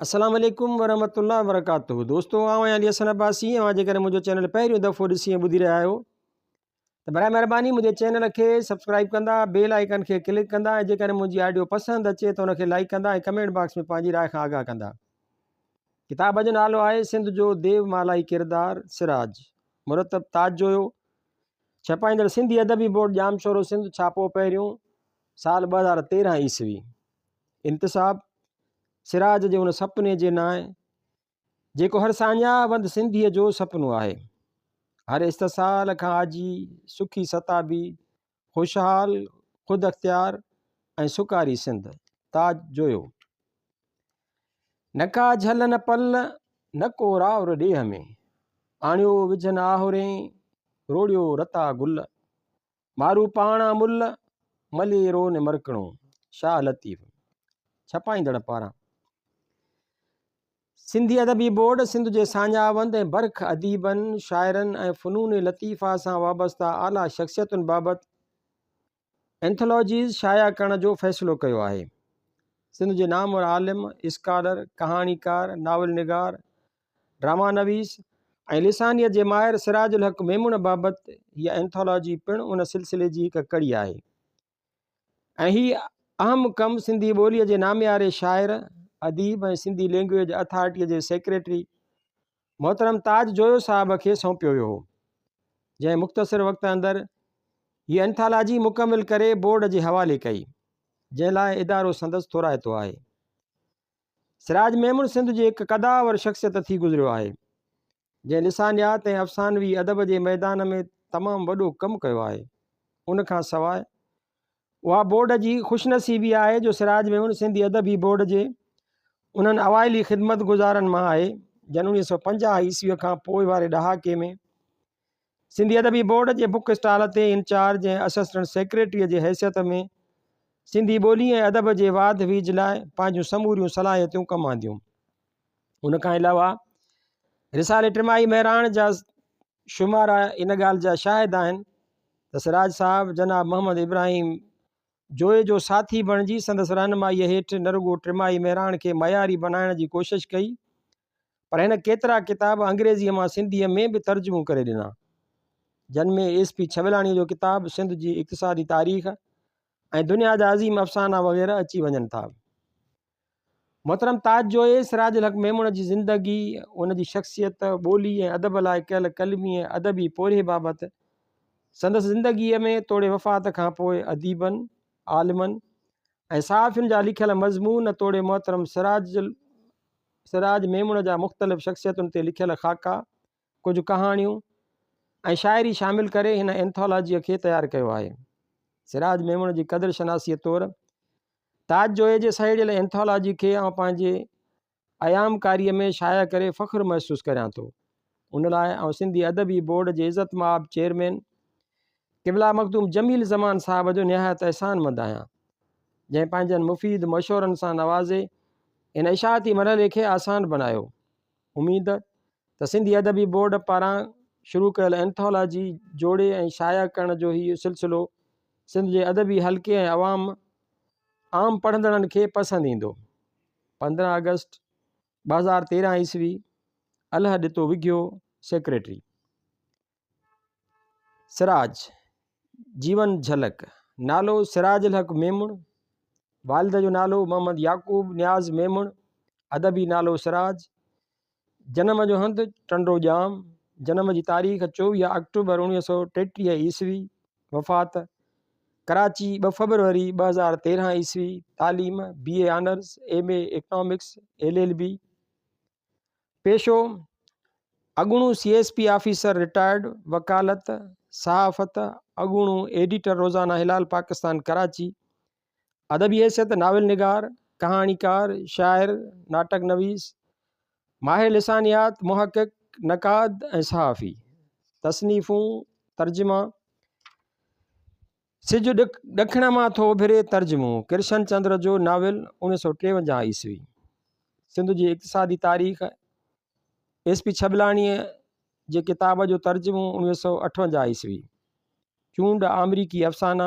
अस्सलाम वालेकुम वरहमतुल्लाहि वबरकातुहू। दोस्तों आवां अली हसन अब्बासी ऐं जेकर मुंहिंजो चैनल पहिरियों दफ़ो ॾिसी ऐं ॿुधी रहिया आहियो त बराए महिरबानी मुंहिंजे चैनल खे सब्सक्राइब कंदा, बेल आइकन खे क्लिक कंदा ऐं जेकर मुंहिंजी ऑडियो पसंदि अचे त उनखे लाइक कंदा ऐं कमेंट बॉक्स में पंहिंजी राय खां आगाह कंदा। किताब जो नालो आहे सिंध जो देवमालाई किरदारु सिराज, मुरतब ताज जोयो। छपाईंदड़ सिंधी अदबी बोर्ड जामशोरो सिंध, छापो पहिरियों साल 2013 ईस्वी। इंतिसाब सिराज जे उन सपने जे नाए जेको हर साञावंद सिंधीअ जो सपनो आहे। हर इस्तिसाल खां आजी सुखी सताबी खुशहाल ख़ुदि अख़्तियार ऐं सुकारी सिंध, ताज जोयो। नका झल न पल न को रावर ॾेह में, आणियो विझन आहुरे रोड़ियो रता गुल, मारू पाणा मुल मले रोन मरकणो, शाह लतीफ़। छपाईंदड़ पारां। सिंधी अदबी बोर्ड सिंध जे साञावंद ऐं बरख अदीबनि, शाइरनि ऐं फ़नून लतीफ़ा सां वाबस्ता आला शख़्सियतुनि बाबति एंथोलॉजीज़ शाया करण जो फ़ैसिलो कयो आहे। सिंध जे नामवर आलिम, स्कॉलर, कहाणीकार, नावल निगार, ड्रामा नवीस ऐं लिसानियत जे माहिर सिराजुल हक़ मेमुण बाबति हीअ एंथोलॉजी पिणु उन सिलसिले जी हिकु कड़ी आहे ऐं हीअ अहम कमु सिंधी ॿोलीअ जे नामियारे शाइर, अदीब ऐं सिंधी लैंग्वेज अथॉरिटीअ जे सेक्रेटरी मोहतरम ताज जोयो साहब खे सौंपियो वियो हो, जंहिं मुख़्तसिर वक़्त अंदरि हीअ एंथोलॉजी मुकमिल करे बोर्ड जे हवाले कई, जंहिं लाइ इदारो संदसि थोराइतो आहे। सिराज मेमुण सिंध जी हिकु क़दावर शख़्सियत थी गुज़रियो आहे, जंहिं लिसानियात ऐं अफ़सानवी अदब जे मैदान में तमामु वॾो कमु कयो आहे। उन खां सवाइ उहा बोर्ड जी ख़ुशनसीबी आहे जो सिराज मेमुण सिंधी अदबी बोर्ड जे उन्हनि अवाइली ख़िदमत गुज़ारनि मां आहे जन 1950 ईस्वीअ खां पोइ वारे ॾहाके में सिंधी अदबी बोर्ड जे बुक स्टॉल ते इंचार्ज ऐं असिस्टेंट सेक्रेटरीअ जे हैसियत में सिंधी ॿोली ऐं अदब जे वाध वीज लाइ पंहिंजूं समूरियूं सलाहियतूं कमु आंदियूं। उन खां अलावा रिसाले टिमाही महिराण जा शुमारा इन ॻाल्हि जा शाहिद आहिनि त सिराज साहब जनाब मोहम्मद इब्राहिम जोए जो साथी बणिजी संदसि रहनुमाईअ हेठि न रुॻो टिमाही महिराण खे मयारी बनाइण जी कोशिशि कई, पर हिन केतिरा किताब अंग्रेज़ीअ मां सिंधीअ में बि तर्जुमो करे ॾिना, जिन में SP छबलाणीअ जो किताब सिंध जी इक़्तिसादी तारीख़ ऐं दुनिया जा अज़ीम अफ़साना वग़ैरह अची वञनि था। मोहतरम ताज जोए सिराजुल हक़ मेमुण जी ज़िंदगी, उन जी शख़्सियत, ॿोली ऐं अदब लाइ कयल कलमी ऐं अदबी पोरे बाबति संदसि ज़िंदगीअ में तोड़े वफ़ात खां पोइ अदीबनि, आलिमनि ऐं सहाफ़ियुनि जा लिखियल मज़मून तोड़े मोहतरम सिराज मेमुण जा मुख़्तलिफ़ शख़्सियतुनि ते लिखियल ख़ाका, कुझु कहाणियूं ऐं शाइरी शामिल करे हिन एंथोलॉजीअ खे तयारु कयो आहे। सिराज मेमुण जी क़द्र शनासीअ तौरु ताज जोए जे सहेड़ियल एंथोलॉजी खे आउं पंहिंजे अयामकारीअ में शाया करे फ़ख़्रु महसूसु करियां थो। उन लाइ आउं सिंधी अदबी बोर्ड जे इज़त माब चेयरमैन क़िबला मखदूम जमील ज़मान साहब जो निहायत एहसानमंद आहियां, जंहिं पंहिंजनि मुफ़ीद मशवरनि सां नवाज़े इन इशाअती मरहले खे आसान बनायो। उमेद त सिंधी अदबी बोर्ड पारां शुरू कयल एंथोलॉजी जोड़े ऐं शाया करण जो हीउ सिलसिलो सिंध जे अदबी हल्के ऐं आम पढ़ंदड़नि खे पसंदि ईंदो। 15 अगस्त 2013 ईस्वी। अल्लाह ॾितो विघियो, सेक्रेटरी। सिराज जीवन झलक। नालो सिराजुल हक़ मेमुण, वालिद जो नालो मोहम्मद याकूब न्याज़ मेमुण, अदबी नालो सिराज, जनम जो हंधि टंडो जाम, जनम जी तारीख़ 24 अक्टूबर 1933 ईस्वी, वफ़ात कराची 2 फरवरी 2013 ईस्वी, तालीम BA honours, MA economics, LLB, पेशो अगुणू CSP officer retired, वकालत, सहाफ़त, अगुणू एडिटर रोज़ाना हिलाल पाकिस्तान कराची, अदबी हैसियत नावल निगार, कहाणीकार, शाइर, नाटक नवीस, माहिर लिसानियात, मुहक़िक़, नक़ाद ऐं सहाफ़ी, तसनीफ़ूं, तर्जुमा। सिज ॾखण मां थो उभिरे तर्जुमो, कृष्ण चंद्र जो नाविल 1953 ईस्वी। सिंध जी इक़्तिसादी तारीख़, SP छबलाणीअ जे किताब जो तर्जुमो 1958 ईस्वी। चूंड अमरीकी अफ़साना,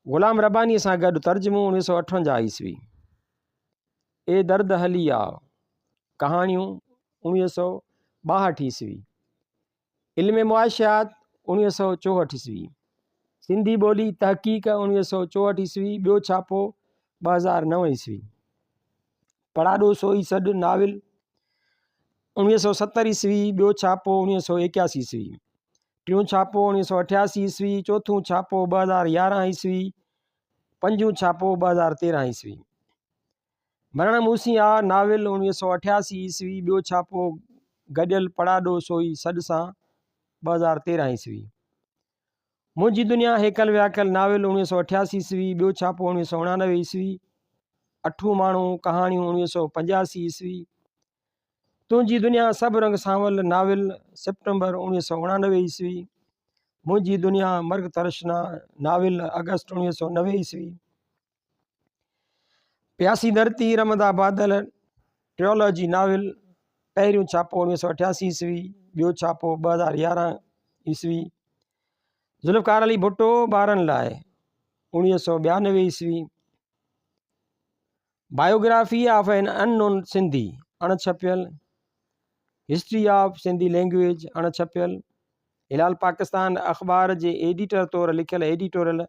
ग़ुलाम रब्बानीअ सां गॾु तर्जुमो 1958 ईस्वी। ए दर्द हलिया कहाणियूं 1962 ईस्वी, इल्म मुआशियात 1964 ईस्वी, सिंधी ॿोली तहक़ीक़ 1964 ईस्वी, ॿियो छापो 2009 ईस्वी, पढ़ाॾो सोई सॾु नाविल 1970 ईस्वी, ॿियो छापो 1981 ईस्वी, टियों छापो 1988 ईस्वी, चौथों छापो 2011 ईस्वी, पंजों छापो 2013 ईस्वी, मरण मूसिया नाविल 1988 ईस्वी, ॿियो छापो गॾियल पढ़ाॾो सोई सॾ सां 2013 ईस्वी, मुंहिंजी दुनिया हेकल व्याकल नाविल 1988 ईस्वी, ॿियो छापो 1989 ईस्वी, अठूं माण्हू कहाणियूं 1985 ईस्वी, तुंहिंजी दुनिया सभु रंग सांवल नाविल सितंबर 1989 ईस्वी, मुंहिंजी दुनिया मर्ग तरशना नाविल अगस्त 1990 ईस्वी, प्यासी धरती रमदा बादल ट्रियोलॉजी नाविल पहिरियों छापो 1988 ईस्वी, ॿियो छापो 2011 ईस्वी, ज़ुल्फ़कार अली भुट्टो ॿारनि लाइ 1992 ईस्वी, biography of an unknown Sindhi अणछपियल, हिस्ट्री ऑफ सिंधी लैंग्वेज अणछपियल, हिलाल पाकिस्तान अख़बार जे एडिटर तौरु लिखियल एडिटोरियल,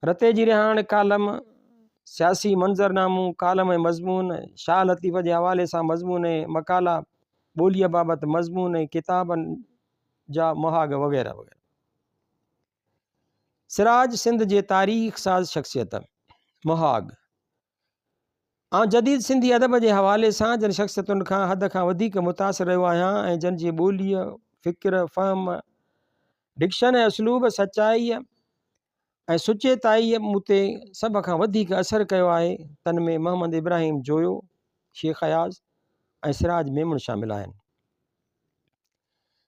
रते जी रिहाण कालम, सियासी मंज़रनामूं कालम ऐं मज़मून, शाह लतीफ़ जे हवाले सां मज़मून ऐं मकाला, ॿोलीअ बाबति मज़मून ऐं किताबनि जा मुहाग वग़ैरह वग़ैरह। सिराज सिंध जे तारीख़ साज़ शख़्सियत मुहाग जदीद सिंधी अदब जे हवाले सां जिन शख़्सियतुनि खां हद खां वधीक मुतासिर रहियो आहियां ऐं जिन जी ॿोलीअ फ़िक्र फ़हम डिक्शन ऐं उसलूब सचाई ऐं सुचेताई मूं ते सभ खां वधीक असरु कयो आहे, तन में मोहम्मद इब्राहिम जोयो, शेख अयाज़ ऐं सिराज मेमण शामिल आहिनि।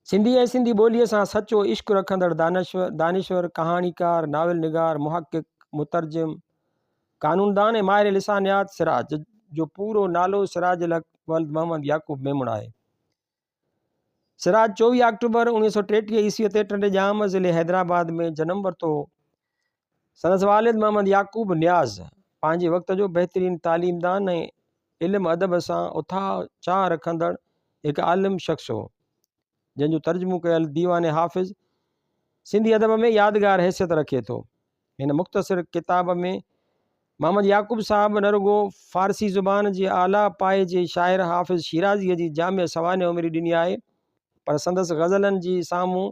सिंधी ऐं सिंधी ॿोलीअ सां सचो इश्क़ रखंदड़ दानिश्वर, कहाणीकार, नाविल निगार, मुहक़िक़, मुतरजिम, कानूनदान ऐं माहिर लिसानियात सिराज जो पूरो नालो सिराज उल हक़ वल्द मोहम्मद याकूब मेमण आहे। सिराज 24 अक्टूबर 1933 ईस्वी ते टंडेजाम ज़िले हैदराबाद में जनम वरितो। संदसि वालिद मोहम्मद याकूब नियाज़ पंहिंजे वक़्त जो बहितरीन तालीमदान ऐं इल्म अदब सां उथाह चाह रखंदड़ हिकु आलिम शख़्स हो, जंहिंजो तर्जुमो कयल दीवान हाफ़िज़ सिंधी अदब में यादगार हैसियत रखे थो। हिन मुख़्तसिर किताब में मोहम्मद याकूब साहब न रुगो फ़ारसी ज़ुबान जे आला पाए जे शाइर हाफ़िज़ शिराज़ीअ जी जाम सवाने उमिरि ॾिनी आहे, पर संदसि ग़ज़लनि जी साम्हूं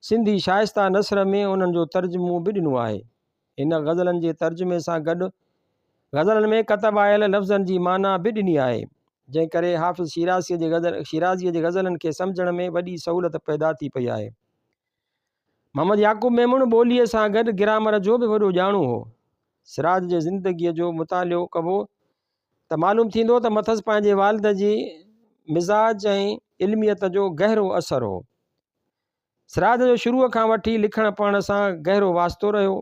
सिंधी शाइस्ता नसर में उन्हनि जो तर्जुमो बि ॾिनो आहे। हिन ग़ज़लनि जे तर्जुमे सां गॾु ग़ज़लनि में कतब आयल लफ़्ज़नि जी माना बि ॾिनी आहे, जंहिं करे हाफ़िज़ शिराज़ीअ जे ग़ज़लनि खे सम्झण में वॾी सहूलियत पैदा थी पई आहे। मोहम्मद याकूब मेमण ॿोलीअ सां गॾु ग्रामर जो बि वॾो ॼाणू हो। सिराज जे ज़िंदगीअ जो मुतालियो कबो त मालूम थींदो त मथसि पंहिंजे वालिद जी मिज़ाज ऐं इल्मियत जो गहरो असरु हो। सिराज जो शुरूअ खां वठी लिखण पढ़ण सां गहरो वास्तो रहियो।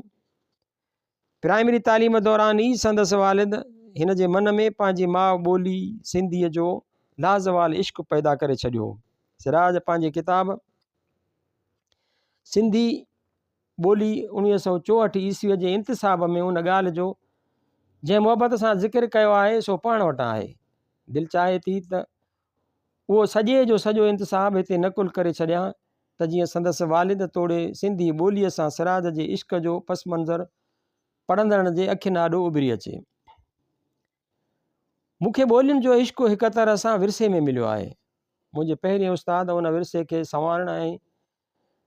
प्राइमरी तालीम दौरान ई संदसि वालिद हिन जे मन में पंहिंजी माउ ॿोली सिंधीअ जो लाज़वाल इश्क़ पैदा करे छॾियो। सिराज पंहिंजी किताब सिंधी ॿोली 1964 ईस्वीअ जे इंतिसाब में उन ॻाल्हि जो जंहिं मुहबत सां ज़िक्र कयो आहे सो पाण वटि आहे। दिलि चाहे थी त उहो सॼे जो सॼो इंतिसाब हिते नकुल करे छॾियां त जीअं संदसि वालिद तोड़े सिंधी ॿोलीअ सां सिराज जे इश्क़ जो पस मंज़र पढ़ंदड़ जे अखियुनि आॾो उभिरी अचे। मूंखे ॿोलियुनि जो इश्क़ हिकु तरह सां विरसे में मिलियो आहे। मुंहिंजे पहिरें उस्ताद उन विरसे खे संवारण ऐं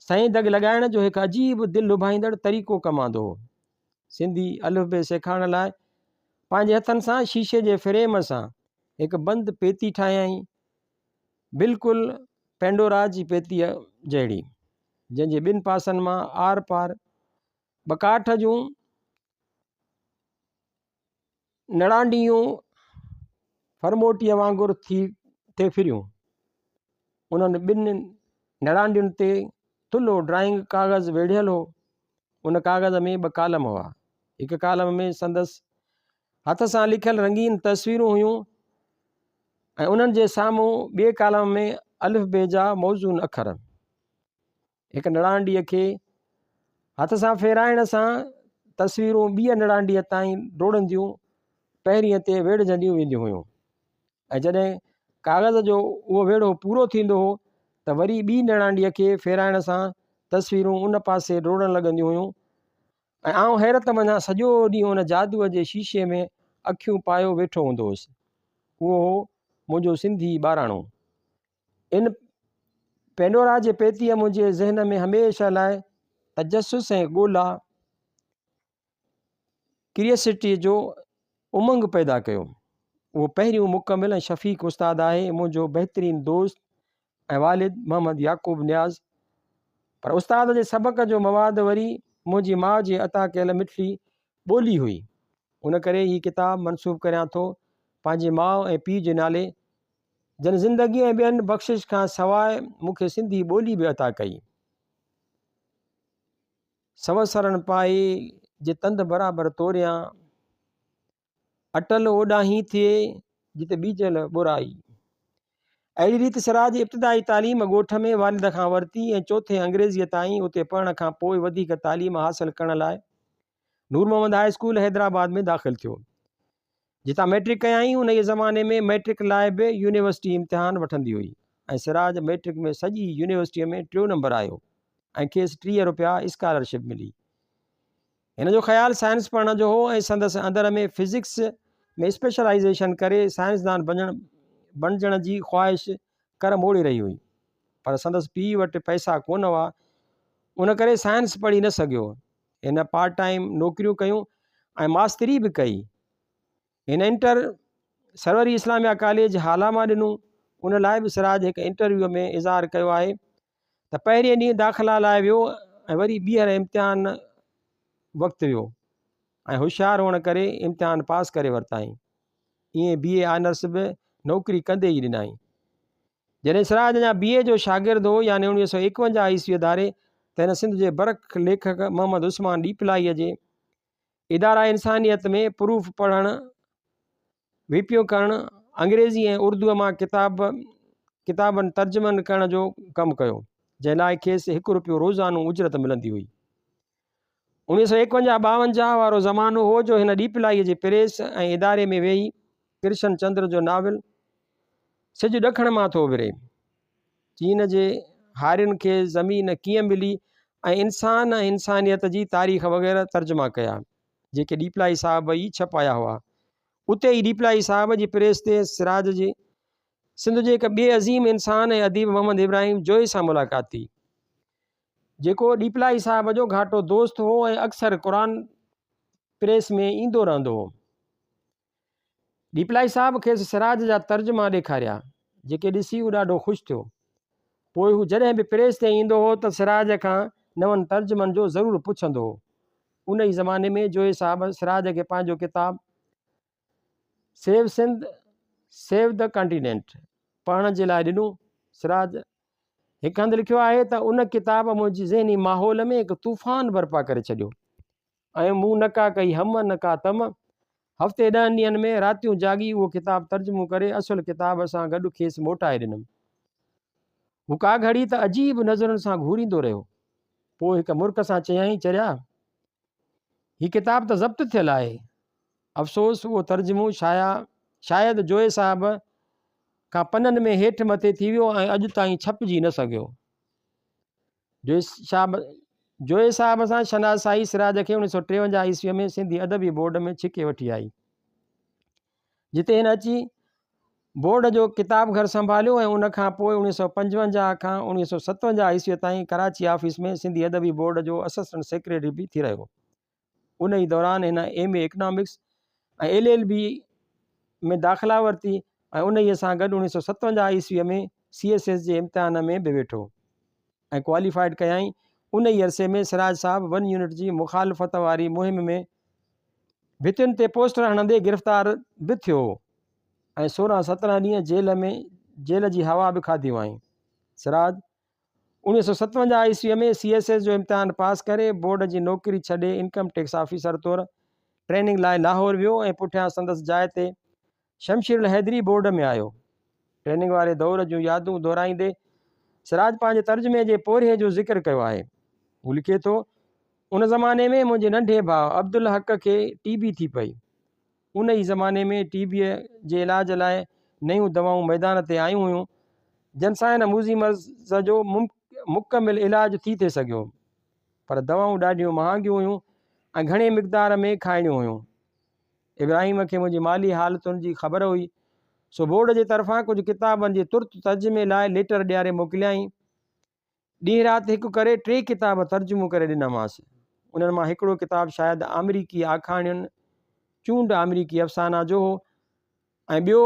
सही दग लॻाइण जो हिकु अजीब दिलि लुभाईंदड़ तरीक़ो कमाईंदो हो। सिंधी अलिफ़ सेखारण लाइ पंहिंजे हथनि सां शीशे जे फ्रेम सां हिकु बंदि पेती ठाहियईं, बिल्कुलु पेंडोरा जी पेतीअ जहिड़ी, जंहिंजे ॿिनि पासनि मां आर पार बकाठ जूं नड़ांडियूं फरमोटीअ वांगुरु थिए फिरियूं। उन्हनि ॿिनि नड़ांडियुनि ते थुल्हो ड्राइंग काग़ज़ वेढ़ियल हो। उन काग़ज़ में 2 कालम हुआ। हिकु कालम में संदसि हथ सां लिखियल रंगीन तस्वीरूं हुयूं ऐं उन्हनि जे साम्हूं ॿिए कालम में अलिफ़ जा मौज़ून अखर। हिकु नड़ांडीअ खे हथ सां फेराइण सां तस्वीरूं ॿिए नड़ांडीअ ताईं डोड़ंदियूं पहिरीं ते वेढ़जंदियूं वेंदियूं हुयूं ऐं जॾहिं कागज़ जो उहो वेढ़ो पूरो थींदो हो त वरी ॿी निणांडीअ खे फेराइण सां तस्वीरूं उन पासे डोड़ण लॻंदियूं हुयूं ऐं आउं हैरत मञा सॼो ॾींहुं उन जादूअ जे शीशे में अखियूं पायो वेठो हूंदो हुउसि। उहो हो मुंहिंजो सिंधी ॿाराणो। इन पेंडोरा जे पेतीअ मुंहिंजे ज़हन में हमेशह लाइ तजसुस ऐं ॻोल्हा क्रिएसिटी जो उमंग पैदा कयो। उहो पहिरियों मुकमिल ऐं शफ़ीक़ उस्तादु आहे, मुंहिंजो बहितरीनु दोस्त ऐं वालिद मोहम्मद याक़ूब नियाज़। पर उस्ताद जे सबक़ जो मवाद वरी मुंहिंजी माउ जी अता कयल मिठी ॿोली हुई। उन करे हीअ किताबु मनसूब करियां थो पंहिंजे माउ ऐं पीउ जे नाले, जन ज़िंदगी ऐं ॿियनि बख़्शिश खां सवाइ मूंखे सिंधी ॿोली बि अता कई। सवसरण पाए जे तंद बराबरि तोरियां, अटल ओॾाहीं थिए जिते बीजल बुराई। अहिड़ी रीति सिराज इब्तिदाई तालीम ॻोठ में वालिद खां वरिती ऐं चौथे अंग्रेज़ीअ ताईं उते पढ़ण खां पोइ वधीक तालीम हासिल करण लाइ नूर मोहम्मद हाई स्कूल हैदराबाद में दाख़िल थियो, जितां मैट्रिक कयाई। उन जे ज़माने में मैट्रिक लाइ बि यूनिवर्सिटी इम्तिहान वठंदी हुई ऐं सिराज मैट्रिक में सॼी यूनिवर्सिटीअ में 3 नंबर आयो ऐं खेसि 30 रुपया स्कॉलरशिप मिली। हिन जो ख़्यालु साइंस पढ़ण जो हो ऐं संदसि अंदर में फिज़िक्स में स्पेशलाइज़ेशन करे साइंसदान बणजण जी ख़्वाहिश कर मोड़े रही हुई। पर संदसि पीउ वटि पैसा कोन हुआ, उन करे साइंस पढ़ी न सघियो। हिन पार्ट टाइम नौकरियूं कयूं ऐं मास्तरी बि कई। हिन इंटर सरवरी इस्लामिया कॉलेज हाला मां ॾिनूं। उन लाइ बि सिराज हिकु इंटरव्यू में इज़हार कयो आहे त पहिरें ॾींहुं दाख़िला लाइ वियो ऐं वरी ॿीहर इम्तिहान वक़्तु वियो ऐं होशियारु हुअण करे इम्तिहान पास करे वरिताईं। ईअं BA ऑनर्स बि नौकिरी कंदे ई ॾिनाई। जॾहिं सिराज अञा BA जो शागिर्दु हो, यानी 1951 ईस्वी धारे, त हिन सिंध जे बरख लेखक मोहम्मद उस्मान डीपलाईअ जे इदारा इंसानियत में प्रूफ पढ़णु, विपियो करणु, अंग्रेज़ी ऐं उर्दूअ मां किताबनि तर्जुमनि करण जो कमु कयो, जंहिं लाइ खेसि 1 रुपयो रोज़ानो उजरत मिलंदी हुई। 1951-52 वारो ज़मानो हो जो हिन डीपलाईअ जे प्रेस ऐं इदारे में वेही कृष्ण चंद्र जो नाविल सिॼु ॾखण मां थो विरे, चीन जे हारियुनि खे ज़मीन कीअं मिली ऐं इंसान ऐं इंसानियत जी तारीख़ वग़ैरह तर्जुमा कया, जेके डीपलाई साहब ई छपाया हुआ। उते ई डीपलाई साहब जी प्रेस ते सिराज जी सिंध जे हिकु ॿिए अज़ीम इंसान ऐं अदीब मोहम्मद इब्राहिम जोई सां मुलाक़ात थी, जेको डीपलाई साहब जो घाटो दोस्त हो ऐं अक्सर क़ुरान प्रेस में ईंदो रहंदो हो। डीपलाई साहब खेसि सिराज जा तर्जुमा ॾेखारिया, जेके ॾिसी हू ॾाढो ख़ुशि थियो। पोइ हू जॾहिं बि प्रेस ते ईंदो हो त सिराज खां नवनि तर्जुमनि जो ज़रूरु पुछंदो हो। उन ई ज़माने में जोई साहब सिराज खे पंहिंजो किताबु सेव सिंध सेव द कॉन्टिनेंट पढ़ण जे लाइ ॾिनो। सिराज हिकु हंधि लिखियो आहे त उन किताब मुंहिंजी ज़हनी माहौल में हिकु तूफ़ान बर्पा करे छॾियो ऐं मूं न का कई हम न का तम। हफ़्ते 10 ॾींहंनि में रातियूं जागी उहो किताबु तर्जुमो करे असुलु किताब सां गॾु खेसि मोटाए ॾिनमि। हू का घड़ी त अजीब नज़रुनि सां घूरींदो रहियो। पोइ हिकु मुर्ख सां चयाईं, चरिया हीअ किताब त ज़ब्त थियल आहे। अफ़सोस उहो तर्जुमो शायदि जोए साहब खां पननि में हेठि मथे थी वियो ऐं अॼु ताईं छपिजी न सघियो। जोए साहब सां शनासाई सिराज खे 1953 ईस्वीअ में सिंधी अदबी बोर्ड में छिके वठी आई, जिते हिन अची बोर्ड जो किताब घर संभालियो ऐं उनखां पोइ 1955 खां 1957 ईस्वीअ ताईं कराची ऑफिस में सिंधी अदबी बोर्ड जो असिस्टेंट सेक्रेटरी बि थी रहियो। उन ई दौरान हिन MA इकनॉमिक्स ऐं LLB में दाख़िला वरिती ऐं उन ई सां गॾु 1957 ईस्वीअ में CSS जे इम्तिहान में बि वेठो ऐं क्वालिफाइड कयाई। उन ई अरसे में सिराज साहब 1 यूनिट जी मुखालफ़त वारी मुहिम में भितियुनि ते पोस्टर हणंदे गिरफ़्तार बि थियो ऐं 16-17 ॾींहं जेल जी हवा बि खाधी हुआईं। सिराज 1957 ईस्वीअ में CSS जो इम्तिहान पास करे बोर्ड जी नौकिरी छॾे इनकम टैक्स ऑफिसर तौरु ट्रेनिंग लाइ लाहौर वियो ऐं पुठियां संदसि जाइ ते शमशीर हैदरी बोर्ड में आयो। ट्रेनिंग वारे दौर जूं यादूं दोहराईंदे सिराज पंहिंजे तर्जुमे जे पोरिये जो ज़िक्र कयो आहे। हू लिखे थो, उन ज़माने में मुंहिंजे नंढे भाउ अब्दुल हक़ खे TB थी पई। उन ई ज़माने में टीबीअ जे इलाज लाइ नयूं दवाऊं मैदान ते आयूं हुयूं, जंहिंसां हिन मूज़ी मर्ज़ जो मुकमिल इलाजु थी थिए सघियो। पर दवाऊं ॾाढियूं महांगियूं हुयूं ऐं घणे मिक़दार में खाइणियूं हुयूं। इब्राहिम खे मुंहिंजी माली हालतुनि जी ख़बर हुई, सो बोर्ड जे तरफ़ां कुझु किताबनि जे तुर्त तर्जुमे लाइ लेटर ॾियारे मोकिलियाईं। ॾींहुं राति हिकु करे 3 किताब तर्जुमो करे ॾिनामांसि। उन्हनि मां हिकिड़ो किताबु शायदि अमरीकी आखाणियुनि चूंड अमरीकी अफ़साना जो हो, ऐं ॿियो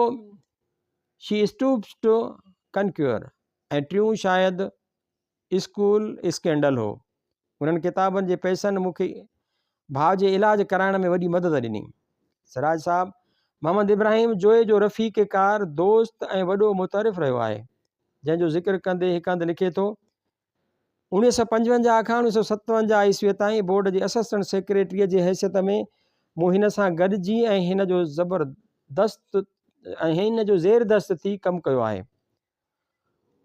शी स्टूप्स टू कनक्यूअर, ऐं टियों शायदि स्कूल स्कैंडल हो। उन्हनि किताबनि जे पैसनि मूंखे भाउ जे इलाज कराइण में वॾी मदद ॾिनी। सिराज साहब मोहम्मद इब्राहिम जोए जो रफ़ीक़ कार, दोस्त ऐं वॾो मुतरिफ़ रहियो आहे, जंहिंजो ज़िक्र कंदे हिकु हंधि लिखे थो, 1955 खां 1957 ईस्वीअ ताईं बोर्ड जे असिस्टेंट सेक्रेटरीअ जे हैसियत में मूं हिन सां गॾिजी ऐं हिन जो ज़ेरदस्त थी कमु कयो आहे।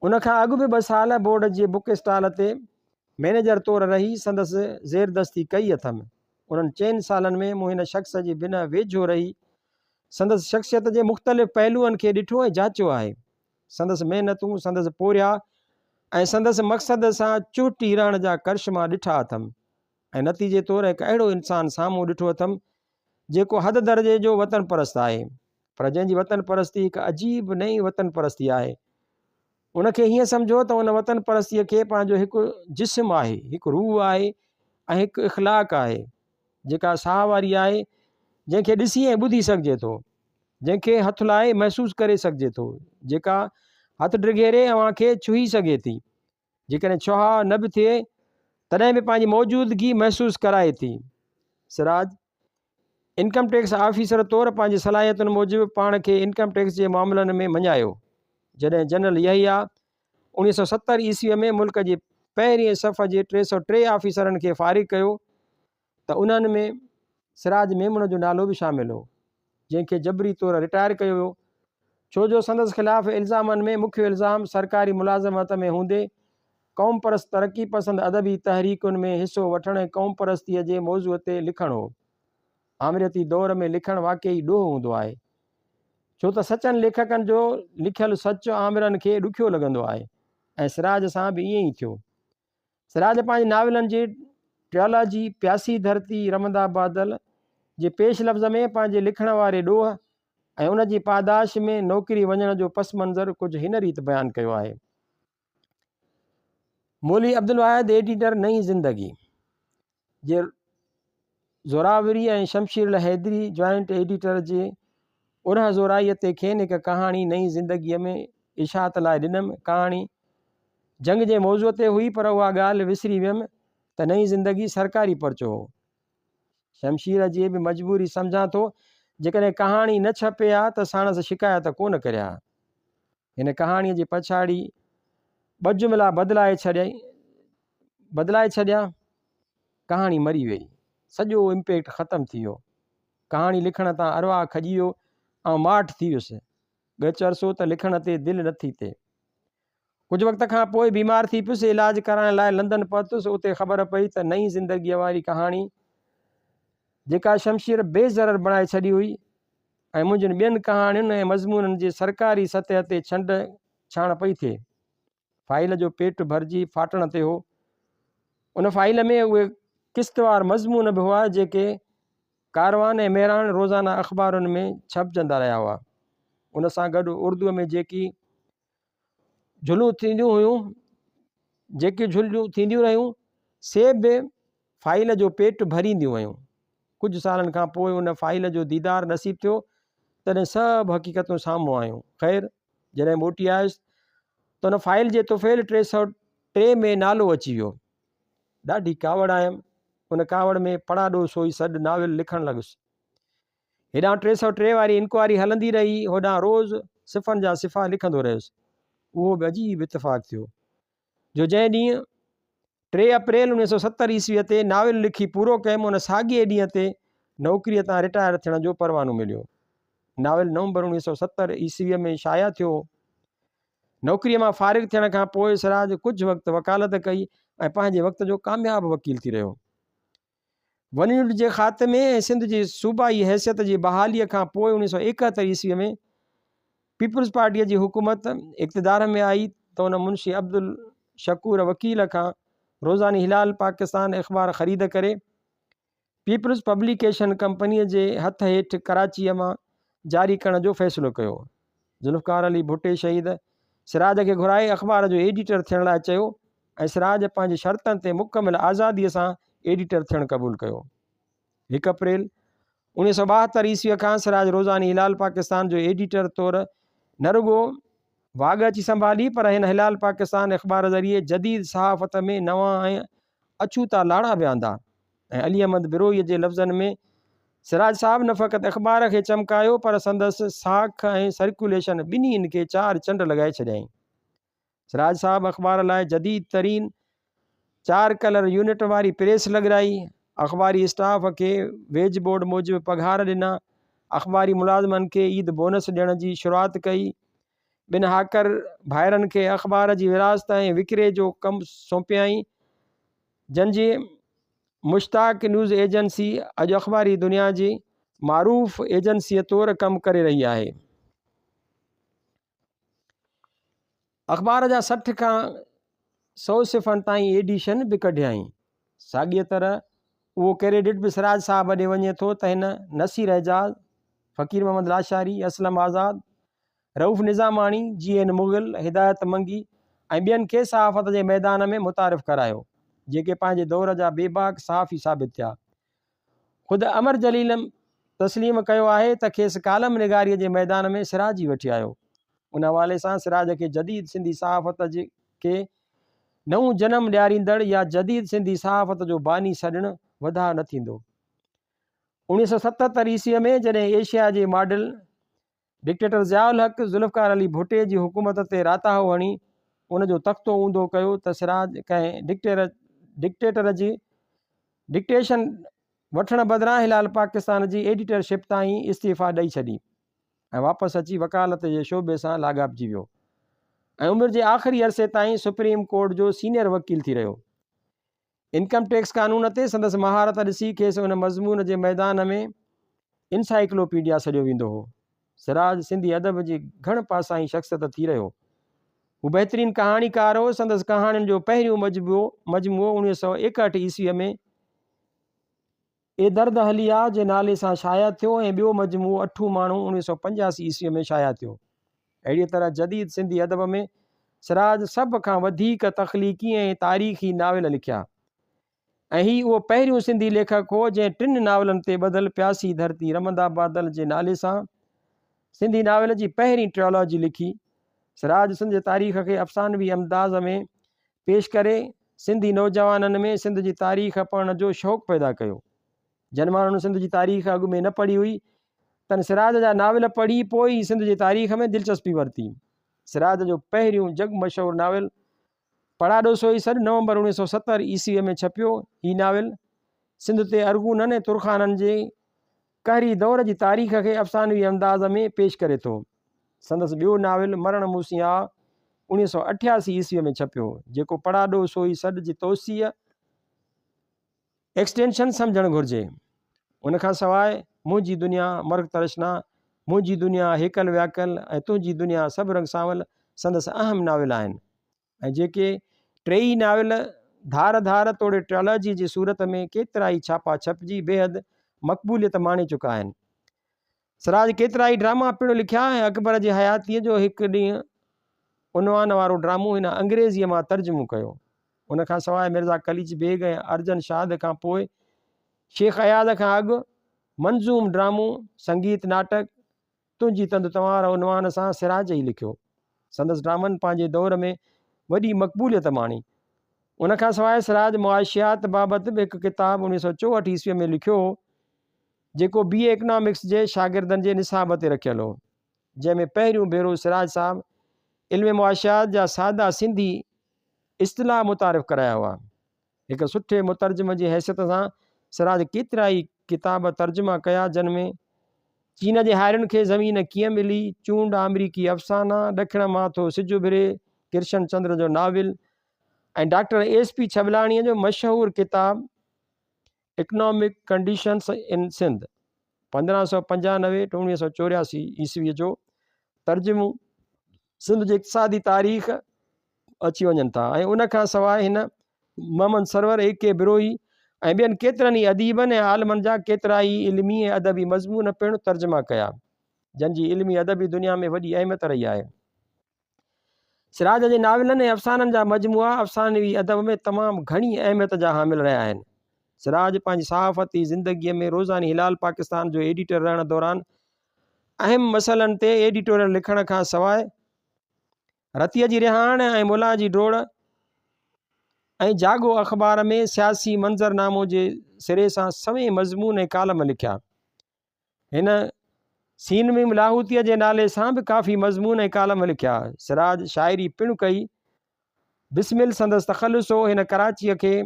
उनखां अॻु बि 2 साल बोर्ड जे बुक स्टॉल ते मैनेजर तौरु रही संदसि ज़ेरदस्ती कई अथमि। उन्हनि 4 सालनि में मूं हिन शख़्स जी बिना वेझो रही संदसि शख़्सियत जे मुख़्तलिफ़ पहलुअनि खे ॾिठो ऐं जाचियो आहे। संदसि महिनतूं, संदसि पोरिया ऐं संदसि मक़सद सां चुटी रहण जा करिश्मा ॾिठा अथमि, ऐं नतीजे तौरु हिकु अहिड़ो इंसानु साम्हूं ॾिठो अथमि जेको हद दर्जे जो वतन परस्त आहे, पर जंहिंजी वतन परस्ती हिकु अजीब नई वतन परस्ती आहे। उनखे हीअं सम्झो त उन वतन परस्तीअ खे पंहिंजो हिकु जिस्म आहे, हिकु रूह आहे ऐं हिकु इख़लाक़ आहे, जेका साह वारी आहे, जंहिंखे ॾिसी ऐं ॿुधी सघिजे थो, जंहिंखे हथु लाइ महसूसु करे सघिजे थो, जेका हथु ड्रिघेरे अव्हां खे छुही सघे थी, जेकॾहिं छुहा न बि थिए तॾहिं बि पंहिंजी मौजूदगी महसूसु कराए थी। सिराज इनकम टैक्स ऑफिसर तौरु पंहिंजी सलाहियतुनि मूजिबि पाण खे इनकम टैक्स जे मामलनि में मञायो। जॾहिं जनरल यहिया 1970 ईस्वीअ में मुल्क जे पहिरीं सफ़ जे 303 ऑफिसरनि खे फ़ारिग़ कयो, त उन्हनि में सिराज मेमून जो नालो बि शामिल हो, जंहिंखे जबरी तौरु रिटायर कयो वियो, छो जो संदसि ख़िलाफ़ इल्ज़ामनि में मुख्य इल्ज़ाम सरकारी मुलाज़मत में हूंदे क़ौम परस्त तरक़ी पसंद अदबी तहरीकुनि में हिसो वठण ऐं क़ौम परस्तीअ जे मौज़ूअ ते लिखणु हो। आमिरती दौर में लिखणु वाक़ई ॾोह हूंदो आहे, छो त सचनि लेखकनि जो लिखियलु सच आमिरनि खे ॾुखियो लॻंदो आहे, ऐं सिराज सां बि ईअं ई थियो। सिराज पंहिंजे नावलनि जी ट्रियोलॉजी प्यासी धरती रमंदा बादल जे पेश लफ़्ज़ में पंहिंजे लिखण वारे ॾोह ऐं उन जी पादाश में नौकिरी वञण जो पस मंज़र कुझु हिन रीति बयानु कयो आहे। मौली अब्दुल वाहिद एडिटर नई ज़िंदगी जे ज़ोरावरी ऐं शमशीर हैदरी जॉइंट एडिटर जे उन ज़ोराईअ ते खेनि हिकु कहाणी नई ज़िंदगीअ में इशाअत लाइ ॾिनमि। कहाणी जंग जे मौज़ूअ ते हुई, पर उहा ॻाल्हि विसरी वियुमि त नई ज़िंदगी सरकारी पर्चो हो। शमशीर जी बि मजबूरी सम्झां थो, जेकॾहिं कहाणी न छपे हा त साणसि शिकायत कोन करिया। हिन कहाणीअ जे पछाड़ी 2 जुमिला बदिलाए छॾिया, कहाणी मरी वई, सॼो इम्पैक्ट ख़तमु थी वियो। कहाणी लिखण तां अरवाह खॼी वियो ऐं माठ थी वियुसि। ॻच अरसो त लिखण ते दिलि नथी थिए। कुझु वक़्त खां पोइ बीमार थी पियुसि, इलाज कराइण लाइ लंदन पहुतुसि। उते ख़बर पई त नई ज़िंदगीअ वारी कहाणी जेका शमशीर बेज़रर बणाए छॾी हुई ऐं मुंहिंजनि ॿियनि कहाणियुनि ऐं मज़मूननि जे सरकारी सतह ते छंड छाण पई थिए। फाइल जो पेट भरिजी फाटण ते हो। उन फाइल में उहे क़िस्तवार मज़मून बि हुआ जेके कारवान ऐं मेहरान रोज़ाना अख़बारुनि में छपजंदा रहिया हुआ। उन सां गॾु उर्दूअ में जेकी झुलियूं थींदियूं रहियूं, से बि फाइल जो पेट भरींदियूं वयूं। कुझु सालनि खां पोइ उन फाइल जो दीदार नसीबु थियो, तॾहिं सभु हक़ीक़तूं साम्हूं आयूं। ख़ैर, जॾहिं मोटी आयुसि त उन फाइल जे तुफ़ैल 303 में नालो अची वियो। ॾाढी कावड़ आयमि। उन कावड़ में पढ़ाॾो सोई सॾु नाविल लिखणु लॻुसि। हेॾां 303 वारी इंक्वायरी हलंदी रही, होॾां रोज़ु सिफ़नि जा सिफ़ा लिखंदो रहियुसि। उहो बि अजीब इतफ़ाक़ थियो जो जंहिं ॾींहुं 3 अप्रैल 1970 ईस्वीअ ते नाविल लिखी पूरो कयुमि, उन साॻिए ॾींहं ते नौकिरीअ तां रिटायर थियण जो परवानो मिलियो। नाविल नवंबर 1970 ईस्वीअ में शाया थियो। नौकिरीअ मां फ़ारिग़ थियण खां पोइ सिराज कुझु वक़्तु वकालत कई ऐं पंहिंजे वक़्त जो कामयाबु वकील थी रहियो। वनयुड जे ख़ात्मे ऐं सिंध जी सूबाई हैसियत जी बहालीअ खां पोइ 1971 ईस्वीअ में पीपल्स पार्टीअ जी हुकूमत इक़्तिदार में आई त उन मुंशी अब्दुल शकूर वकील खां रोज़ानी हिलाल पाकिस्तान अख़बार ख़रीद करे पीपल्स पब्लिकेशन कंपनीअ जे हथ हेठि कराचीअ मां जारी करण जो फ़ैसिलो कयो। ज़ुल्फ़कार अली भुट्टे शहीद सिराज खे घुराए अख़बार जो एडिटर थियण लाइ चयो ऐं सिराज पंहिंजी शर्तनि ते मुकमिल आज़ादीअ सां एडिटर थियणु क़बूलु कयो। 1 अप्रैल 1972 ईस्वीअ खां सिराज रोज़ानी हिलाल पाकिस्तान जो एडिटर तौरु न रुगो वाग अची संभाली पर हिन हिलाल पाकिस्तान अख़बार ज़रिए जदीद सहाफ़त में नवां ऐं अछूता लाड़ा बि आंदा ऐं अली अहमद बिरोईअ जे लफ़्ज़नि में सिराज साहब न फ़क़ति अख़बार खे चमकायो पर संदसि साख ऐं सर्कुलेशन ॿिन्हिनि खे 4 चंड लॻाए छॾियईं। सिराज साहब अख़बार लाइ जदीद तरीन 4 कलर यूनिट वारी प्रेस लॻाई, अख़बारी स्टाफ खे वेज बोर्ड मूजिबि पघार ॾिना, अख़बारी मुलाज़मनि खे ईद बोनस ॾियण जी शुरूआति कई, 2 हाकर भाइरनि खे अख़बार जी विरासत ऐं विकिरे जो कमु सौंपियई, जंहिंजी मुश्ताक न्यूज़ एजेंसी अॼु अख़बारी दुनिया जी मारूफ़ एजेंसीअ तौरु कमु करे रही आहे। अख़बार जा 60 खां 100 सिफ़नि ताईं एडिशन बि कढियाई। साॻीअ तरह उहो क्रेडिट बि सिराज साहब ॾे वञे थो त हिन नसीर एजाज़, फ़कीर मोहम्मद लाशारी, असलम आज़ाद, रऊफ़ निज़ामाणी, GN मुग़ल, हिदायत मंगी ऐं ॿियनि खे सहाफ़त जे मैदान में मुतारिफ़ करायो जेके पंहिंजे दौर जा बेबाक सहाफ़ी साबित थिया। ख़ुदि अमर जलील तस्लीम कयो आहे त खेसि कालम निगारीअ जे मैदान में सिराज ई वठी आयो। उन हवाले सां सिराज खे जदीद सिंधी सहाफ़त खे नओं जनम ॾियारींदड़ या जदीद सिंधी सहाफ़त जो बानी सॾणु वधा न थींदो। 1977 ईस्वीअ में जॾहिं एशिया जे मॉडल डिक्टेटर ज़ियाउल हक़ ज़ुल्फ़कार अली भुट्टे जी हुकूमत ते राताहो हणी उनजो तख़्तो ऊंधो कयो त सिराज कंहिं डिक्टेटर जी डिक्टेशन वठण बदिरां हिलाल पाकिस्तान जी एडिटरशिप ताईं इस्तीफ़ा ॾेई छॾी ऐं वापसि अची वकालत जे शोबे सां लाॻापिजी वियो ऐं उमिरि जे आख़िरी अरसे ताईं सुप्रीम कोर्ट जो सीनियर वकील थी रहियो। इनकम टैक्स कानून ते संदसि महारत ॾिसी खेसि उन मज़मून जे मैदान में इनसाइक्लोपीडिया सॼो वेंदो हो। सिराज सिंधी अदब जी घण पासाई शख़्सियत थी रहियो। हू बहितरीन कहाणीकार हो। संदसि कहाणियुनि जो पहिरियों मजमूओ 1961 ईस्वीअ में ए दर्द हलिया जे नाले सां शाया थियो ऐं ॿियो मजमूओ अठू माण्हू 1985 ईस्वीअ में शाया थियो। अहिड़ी तरह जदीद सिंधी अदब में सिराज सभ खां वधीक तख़लीक़ी ऐं तारीख़ी नाविल लिखिया ऐं ही उहो पहिरियों सिंधी लेखक हो जंहिं 3 नावलनि ते ॿधल प्यासी धरती रमंदा बादल जे नाले सां सिंधी नाविल जी पहिरीं ट्रियोलॉजी लिखी। सिराज सिंध जे तारीख़ खे अफ़सानवी अंदाज़ में पेश करे सिंधी नौजवाननि में सिंध जी तारीख़ पढ़ण जो शौक़ु पैदा कयो। जन माण्हुनि सिंध जी तारीख़ अॻु में न पढ़ी हुई तन सिराज जा नाविल पढ़ी पोइ ई सिंध जी तारीख़ में दिलचस्पी वरिती। सिराज जो पहिरियों जग मशहूरु नाविल पढ़ाॾो सोई सॾ नवंबर 1970 ईस्वीअ में छपियो। ही नाविल सिंध ते अरगूननि ऐं तुरखाननि जे कहरी दौर जी तारीख़ खे अफ़सानवी अंदाज़ में पेश करे थो। संदसि ॿियो नाविल मरण मूसिया 1988 ईस्वीअ में छपियो जेको पढ़ाॾो सोई सॾ जी तौसीअ एक्सटेंशन सम्झणु घुरिजे। उनखां सवाइ मुंहिंजी दुनिया, मर्ग तरशना, मुंहिंजी दुनिया, हेकल व्याकल ऐं तुंहिंजी दुनिया सभु रंग सावल संदसि अहम नाविल आहिनि ऐं जेके टेई नाविल धार धार तोड़े ट्रियोलॉजी जी सूरत में केतिरा ई छापा छपिजी बेहद मक़बूलियत माणे चुका आहिनि। सिराज केतिरा ई ड्रामा पिणु लिखिया ऐं अकबर जी हयातीअ जो हिकु ॾींहुं उनवान वारो ड्रामो हिन अंग्रेज़ीअ मां तर्जुमो कयो। उनखां सवाइ मिर्ज़ा कलीच बेग ऐं अर्जन शाद खां पोइ शेख अयाज़ खां अॻु मंज़ूम ड्रामो संगीत नाटक तुंहिंजी तंद तवार उनवान सां सिराज ई लिखियो। संदसि ड्रामनि पंहिंजे दौर में वॾी मक़बूलियत माणी। उनखां सवाइ सिराज मुआशियात बाबति बि हिकु किताबु 1964 ईस्वीअ में लिखियो जेको BA इकनॉमिक्स जे शागिर्दनि जे निसाब ते रखियलु हो जंहिंमें पहिरियों भेरो सिराज साहब इल्म मुआशियात जा सादा सिंधी इस्तिलाह मुतारिफ़ कराया हुआ। हिकु सुठे मुतर्जम जी हैसियत सां सिराज केतिरा ई किताब तर्जुमा कया जिन में चीन जे हारियुनि खे ज़मीन कीअं मिली, चूंड, अमरीकी अफ़साना, ॾखिण माथो सिजु भिरे, कृष्ण चंद्र जो नाविल ऐं डॉक्टर SP छबलाणीअ जो मशहूरु किताबु इकनॉमिक कंडीशन्स इन सिंध 1595 to 1984 ईस्वीअ जो तर्जुमो सिंध जे इक़्तिसादी तारीख़ अची वञनि था। ऐं उन खां सवाइ हिन मोहम्मद सरवर AK बिरोही ऐं ॿियनि केतिरनि ई अदीबनि ऐं आलमनि जा केतिरा ई इल्मी ऐं अदबी मज़मून पिणु तर्जुमा कया, जंहिंजी इल्मी अदबी दुनिया में वॾी अहमियत रही आहे। सिराज जे नाविलनि ऐं अफ़साननि जा मजमूआ अफ़सानवी अदब में तमामु घणी अहमियत जा हामिल रहिया आहिनि। सिराज पंहिंजी सहाफ़ती ज़िंदगीअ में रोज़ानी हिलाल पाकिस्तान जो एडिटर रहण दौरान अहम मसइलनि ते एडिटोरियल लिखण खां सवाइ रतीअ जी रिहाण ऐं मुला जी डोड़ ऐं जागो अख़बार में सियासी मंज़रनामो जे सिरे सां सवें मज़मून ऐं कालम लिखिया। हिन सीनमीम लाहूतीअ जे नाले सां बि काफ़ी मज़मून ऐं कालम लिखिया। सिराज शाइरी पिणु कई। बिस्मिल संदसि तख़ल्लुस हो। हिन कराचीअ खे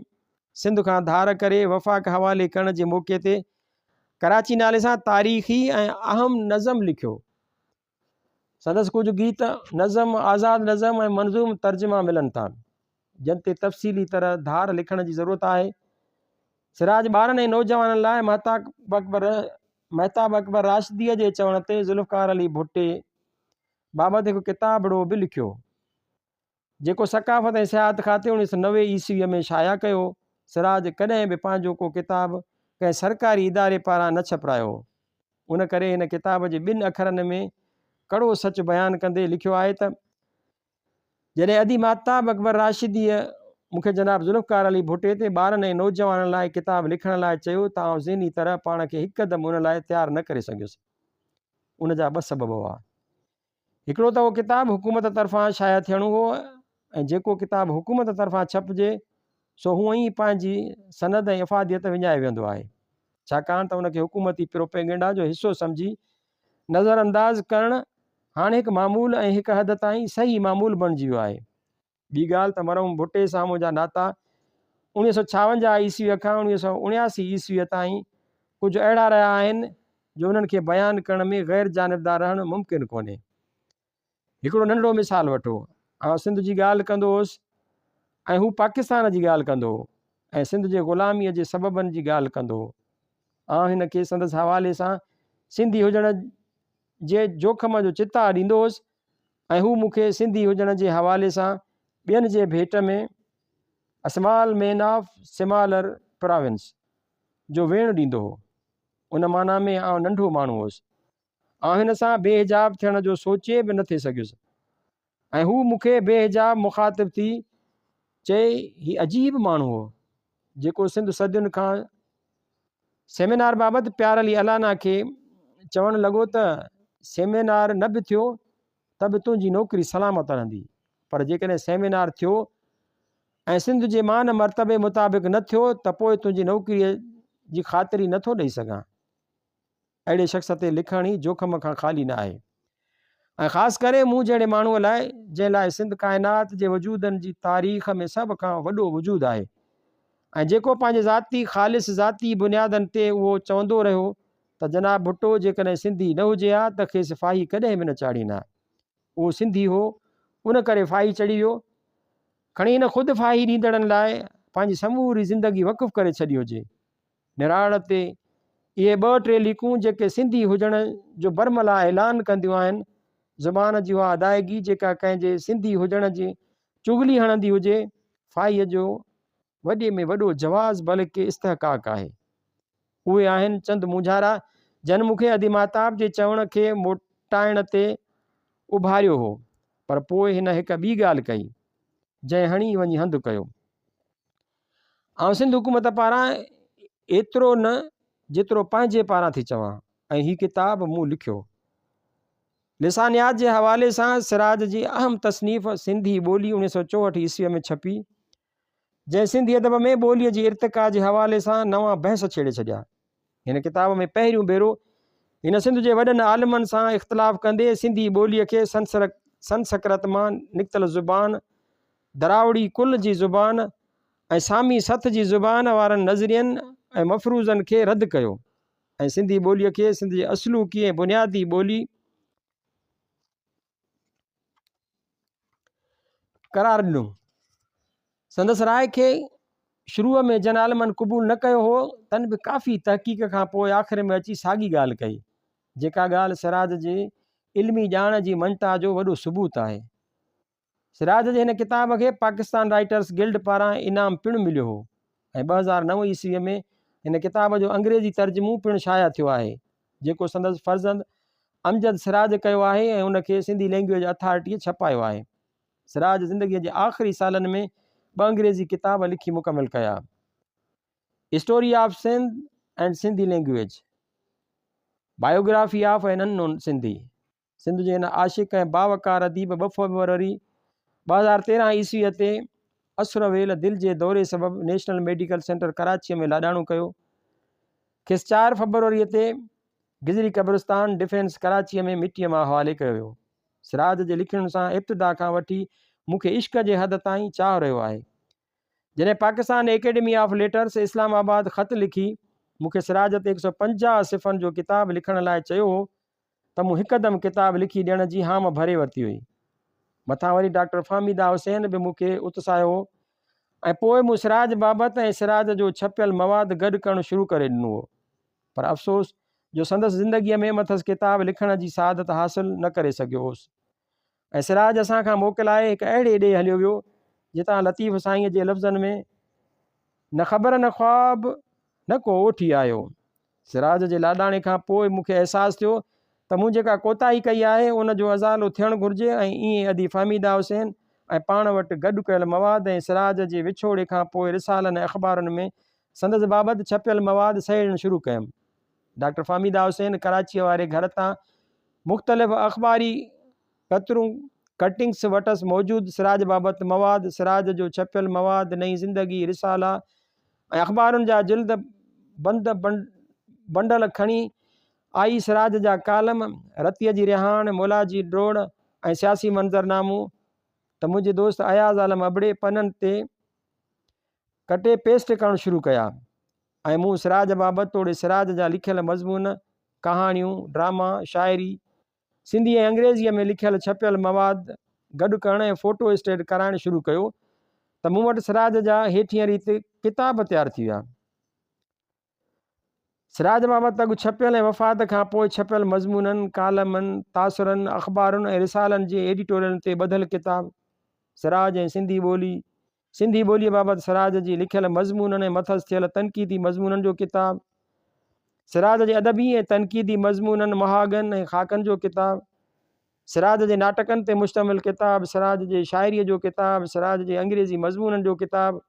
सिंध खां धार करे वफ़ाक़ हवाले करण जे मौक़े ते कराची नाले सां तारीख़ी ऐं अहम नज़म लिखियो। संदसि कुझु गीत नज़म, आज़ाद नज़म ऐं मंज़ूम तर्जुमा मिलनि था, जिन ते तफ़सीली तरह धार लिखण जी ज़रूरत आहे। सिराज ॿारनि ऐं नौजवाननि लाइ महताब अकबर राशिदीअ जे चवण ते ज़ुल्फ़कार अली भुट्टे बाबति हिकु किताबड़ो बि लिखियो, जेको सकाफ़त ऐं सियाहत खाते 1990 ईस्वीअ में शाया कयो। सिराज कॾहिं बि पंहिंजो को किताबु कंहिं सरकारी इदारे पारां न छपिरायो। उन करे हिन किताब जे 2 अखरनि में कड़ो सच बयानु कंदे लिखियो आहे त जॾहिं अदी महताब अकबर राशिदीअ मूंखे जनाब ज़ुल्फ़कार अली भुट्टे ते ॿारनि ऐं नौजवाननि लाइ किताब लिखण लाइ चयो त आउं ज़हनी तरह पाण खे हिकदमि उन लाइ तयारु न करे सघियुसि। उन जा 2 सबब हुआ। हिकिड़ो त उहो किताबु हुकूमत तरफ़ां शाया थियणो हो, ऐं जेको किताबु हुकूमत तरफ़ां छपिजे सो हूअं ई पंहिंजी सनद ऐं इफ़ादियत विञाए वेंदो आहे, छाकाणि त उनखे हुकूमती प्रोपेगेंडा जो हिसो सम्झी नज़रअंदाज़ करणु हाणे हिकु मामूल ऐं हिकु हद ताईं सही मामूल बणिजी वियो आहे। ॿी ॻाल्हि त मरहूम भुट्टे सां मुंहिंजा नाता 1956 ईस्वीअ खां 1979 ईस्वीअ ताईं कुझु अहिड़ा रहिया आहिनि जो उन्हनि खे बयानु करण में ग़ैर जानिबदार रहणु मुमकिन कोन्हे। हिकिड़ो नंढड़ो मिसाल वठो, आउं सिंध जी ॻाल्हि कंदो हुउसि ऐं हू पाकिस्तान जी ॻाल्हि कंदो हो ऐं सिंध जे ग़ुलामीअ जे सबबनि जी ॻाल्हि कंदो हो। आउं हिन खे संदसि हवाले सां सिंधी हुजण जे जोखम जो चितार ॾींदो हुउसि ऐं हू मूंखे सिंधी हुजण जे हवाले सां ॿियनि जे भेट में अस्माल मैन ऑफ सिमालर प्रोविंस जो वेण ॾींदो हो। उन माना में आउं नंढो माण्हू हुउसि। आउं हिन सां बेहिजाब थियण जो सोचे बि न थे सघियुसि ऐं हू मूंखे बेहिजाब मुखातिब थी चए ही अजीब माण्हू हो जेको सिंध सदियुनि खां सेमिनार बाबति प्यार अली अलाना खे चवणु लॻो त सेमिनार न बि थियो त बि तुंहिंजी नौकिरी सलामत रहंदी, पर जेकॾहिं सेमिनार थियो ऐं सिंध जे मान मर्तबे मुताबिक़ न थियो त पोइ तुंहिंजी नौकिरीअ जी ख़ातिरी नथो ॾेई सघां। अहिड़े शख़्स ते लिखण ई जोखम खां ख़ाली न आहे, ऐं ख़ासि करे मूं जहिड़े माण्हूअ लाइ जंहिं लाइ सिंध काइनात जे वजूदनि जी तारीख़ में सभ खां वॾो वजूद आहे ऐं जेको पंहिंजे ज़ाती ख़ालिस ज़ाती बुनियादनि ते उहो चवंदो रहियो त जनाब भुट्टो जेकॾहिं सिंधी न हुजे हा त खेसि फाही कॾहिं बि न चाढ़ींदा। उहो सिंधी हो, उन करे फाही चढ़ी वियो। खणी हिन ख़ुदि फाही ॾींदड़नि लाइ पंहिंजी समूरी ज़िंदगी वक़ुफ़ु करे छॾी हुजे। निराड़ ते इहे 2-3 लीकूं जेके सिंधी हुजण जो बरमला ऐलान कंदियूं आहिनि, ज़ुबान जी उहा अदायगी जेका कंहिंजे सिंधी हुजण जी चुगली हणंदी हुजे, फाहीअ जो वॾे में वॾो जवाज़ बल्कि इस्तहक़ाक़ आहे। उहे आहिनि चंद मुंझारा जन मूंखे अदी महताब जे चवण खे मोटाइण ते उभारियो हो, पर पोइ हिन हिकु ॿी ॻाल्हि कई जंहिं हणी वञी हंधु कयो। आउं सिंध हुकूमत पारां एतिरो न जेतिरो पंहिंजे पारां थी चवां, ऐं हीअ किताब मूं लिखियो। लिसानियात जे हवाले सां सिराज जी अहम तसनीफ़ सिंधी ॿोली 1964 ईस्वीअ में छपी, जंहिं सिंधी अदब में ॿोलीअ जी इर्तिका जे हवाले सां नवां बहस छेड़े छॾिया। हिन किताब में पहिरियों भेरो हिन सिंध जे वॾनि आलिमनि सां इख़्तिलाफ़ कंदे सिंधी ॿोलीअ खे संस्कृत मां निकितल ज़ुबान, दरावड़ी कुल जी ज़ुबान ऐं सामी सथ जी ज़ुबान वारनि नज़रियनि ऐं मफ़रूज़नि खे रद्द कयो ऐं सिंधी ॿोलीअ खे सिंध जे असलूकी ऐं बुनियादी ॿोली करार ॾिनो। संदसि राय खे शुरूअ में जन आलमनि क़बूल न कयो हो, तन बि काफ़ी तहक़ीक़ खां पोइ आख़िर में अची साॻी ॻाल्हि कई, जेका ॻाल्हि सिराज जे इल्मी ॼाण जी मञता जो वॾो सबूत आहे। सिराज जे हिन किताब खे पाकिस्तान राइटर्स गिल्ड पारां इनाम पिणु मिलियो हो ऐं 2009 ईस्वीअ में हिन किताब जो अंग्रेज़ी तर्जुमो पिणु शाया थियो आहे, जेको संदसि फर्ज़ंद अमजद सिराज कयो आहे ऐं उनखे सिंधी लैंग्वेज अथॉरिटीअ छपायो आहे। सिराज ज़िंदगीअ जे आख़िरी सालनि में 2 अंग्रेज़ी किताब लिखी मुकमिल कया। History of Sindh and Sindhi language, biography of an unknown Sindhi. Sindh जे हिन आशिक़ ऐं बावकार अदीब 2 फरवरी 2013 ईस्वीअ ते असुरवेल दिलि जे दौरे सबबि नेशनल मेडिकल सेंटर कराचीअ में लाॾाणो कयो। खेसि 4 फरवरीअ ते गिजरी क़ब्रिस्तान डिफेंस कराचीअ में मिटीअ मां हवाले कयो वियो। सिराज जे लिखण सां इब्तिदा खां वठी मूंखे इश्क जे हद ताईं चाह रहियो आहे। जॾहिं Pakistan academy of letters Islamabad ख़त लिखी मूंखे सिराज ते 150 सिफ़नि जो किताब लिखण लाइ चयो हो, त मूं हिकदमि किताब लिखी ॾियण जी हाम भरे वरिती हुई। मथां वरी डॉक्टर फ़ाहमीदा हुसैन बि मूंखे उत्सायो हो ऐं पोइ मूं सिराज बाबति ऐं सिराज जो छपियल मवाद गॾु करणु शुरू करे ॾिनो हो। पर अफ़सोस जो संदसि ज़िंदगीअ में मथसि किताब लिखण जी सआदत हासिलु न करे सघियो हुउसि ऐं सिराज असांखां मोकिलाए हिकु अहिड़े ॾे हलियो वियो जितां लतीफ़ साईंअ जे लफ़्ज़नि में न ख़बर न ख़्वाब न को ओठी आयो। सिराज जे लाॾाणे खां पोइ मूंखे अहसासु थियो त मूं जेका कोताही कई आहे उनजो अज़ालो थियणु घुरिजे ऐं ईअं अदी फ़हमीदा हुसैन ऐं पाण वटि गॾु कयल मवाद ऐं सिराज जे विछोड़े खां पोइ रिसालनि ऐं अख़बारुनि में संदसि बाबति छपियल मवाद सहेड़णु शुरू कयुमि। डॉक्टर फ़हमीदा हुसैन कराचीअ वारे घर तां मुख़्तलिफ़ अख़बारी कतरूं कटिंग्स वटसि मौजूदु सिराज बाबति मवाद, सिराज जो छपियल मवाद, नई ज़िंदगी, रिसाला ऐं अख़बारुनि जा जिल्द बंडल खणी आई। सिराज जा कालम, रतीअ जी रिहाण, मौला जी ड्रोड़ ऐं सियासी मंज़रनामो त मुंहिंजे दोस्त अयाज़ आलम अबड़े पननि ते कटे पेस्ट करणु शुरू कया ऐं मूं सिराज बाबति तोड़े सिराज जा लिखियल मज़मून, कहाणियूं, ड्रामा, शाइरी, सिंधी ऐं अंग्रेज़ीअ में लिखियल छपियल मवाद गॾु करणु ऐं फ़ोटो स्टेट कराइणु शुरू कयो त मूं वटि सिराज जा हेठीअ रीति किताब तयारु थी विया। सिराज बाबति अॻु छपियल ऐं वफ़ात खां पोइ छपियल मज़मूननि, कालमनि, तासुरनि, अख़बारुनि ऐं रिसालनि जे एडिटोरियल ते ॿधल किताब सिराज ऐं सिंधी ॿोली, सिंधी ॿोलीअ बाबति सिराज जी लिखियल मज़मूननि ऐं मथसि थियल तनक़ीदी मज़मूननि जो किताब, सिराज जे अदबी ऐं तनक़ीदी मज़मूननि, महागन ऐं ख़ाकनि जो किताब, सिराज जे नाटकनि ते मुश्तमिल किताब, सिराज जे शाइरीअ जो किताब, सिराज जे अंग्रेज़ी मज़मूननि जो किताब,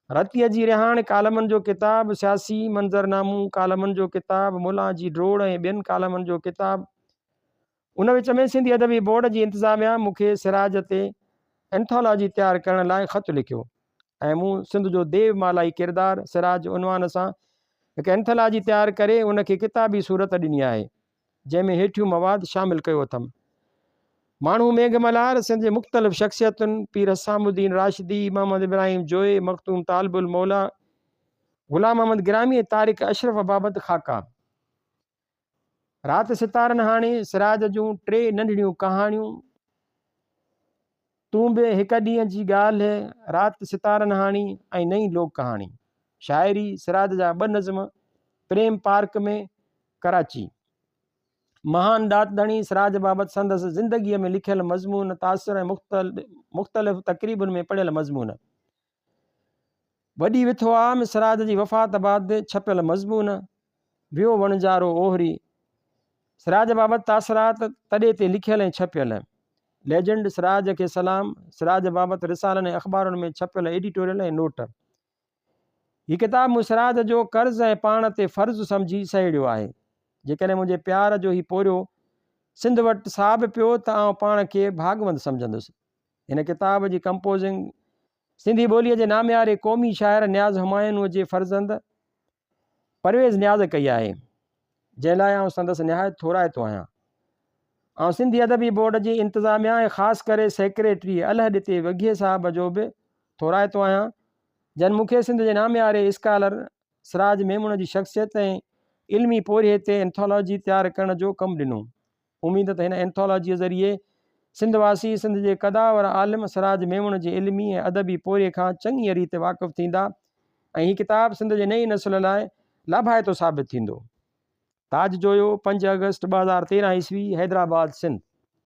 रतीअ जी रिहाण कालमनि जो किताब, सियासी मंज़रनामो कालमनि जो किताब, मौला जी ड्रोड़ ऐं ॿियनि कालमनि जो किताब। उन विच में सिंधी अदबी बोर्ड जी इंतिज़ामिया मूंखे सिराज ते एंथोलॉजी तयारु करण लाइ ख़त लिखियो ऐं मूं सिंध जो देवमालाई किरदारु सिराज उनवान सां हिकु एंथोलॉजी तयारु करे उनखे किताबी सूरत ॾिनी आहे, जंहिंमें हेठियूं मवाद शामिलु कयो अथमि। माण्हू मेघमल्हार, सिंध जे मुख़्तलिफ़ शख़्सियतुनि, पीर हसामुद्दीन राशिदी, मोहम्मद इब्राहिम जोए, मख़तूम तालिबुल मौला, ग़ुलाम अहमद गिरामी ऐं तारिक अशरफ बाबति ख़ाका, राति सितारनि हाणे, सिराज जूं 3 नंढड़ियूं कहाणियूं, तूं बि हिकु ॾींहं जी ॻाल्हि, राति सितारनि हाणी ऐं नई लोक कहाणी, शाइरी सिराज जा 2 नज़्म, प्रेम पार्क में कराची, महान ॾातधणी सिराज बाबति संदसि ज़िंदगीअ में लिखियल मज़मून, तासुर ऐं मुख़्तलिफ़ तक़रीबुनि में पढ़ियल मज़मून, वॾी विथो आम सिराज जी वफ़ात बाबति छपियल मज़मून, वियो वणजारो ओहरी, सिराज बाबति तासुरात तॾे ते लिखियल ऐं छपियल, लेजेंड सिराज खे सलाम, सिराज बाबति रिसालनि ऐं अख़बारुनि में छपियल एडिटोरियल ऐं नोट। हीअ किताब मूं सिराज जो कर्ज़ ऐं पाण ते फ़र्ज़ु सम्झी सहेड़ियो आहे। जेकॾहिं मुंहिंजे प्यार जो ही पोरियो सिंध वटि साहब पियो त आउं पाण खे भागवंत सम्झंदुसि। हिन किताब जी कंपोज़िंग सिंधी ॿोलीअ जे नामियारे क़ौमी शाइर नियाज़ हुमायूं जे फ़र्ज़ंद परवेज़ नियाज़ कई आहे, जंहिं लाइ आउं संदसि निहायत थोराइतो आहियां। ऐं सिंधी अदबी बोर्ड जी इंतिज़ामिया ऐं ख़ासि करे सेक्रेटरी अलहद ते वघीअ साहब जो बि थोराइतो आहियां, जन मूंखे सिंध जे नामियारे स्कॉलर सिराज मेमून जी शख़्सियत ऐं इल्मी पोरिये ते एंथोलॉजी तयारु करण जो कमु ॾिनो। उमेद त हिन एंथोलॉजीअ ज़रिए सिंधवासी, सिंध जे क़दावर आलिम सिराज मेमून जे इल्मी ऐं अदबी पोरिये खां चङीअ रीति वाक़ुफ़ु थींदा ऐं हीअ किताबु सिंध जे नई नस्ल लाइ लाभाइतो साबित थींदो। ताज जोयो 5 अगस्त 2013 ईस्वी, हैदराबाद, सिंध।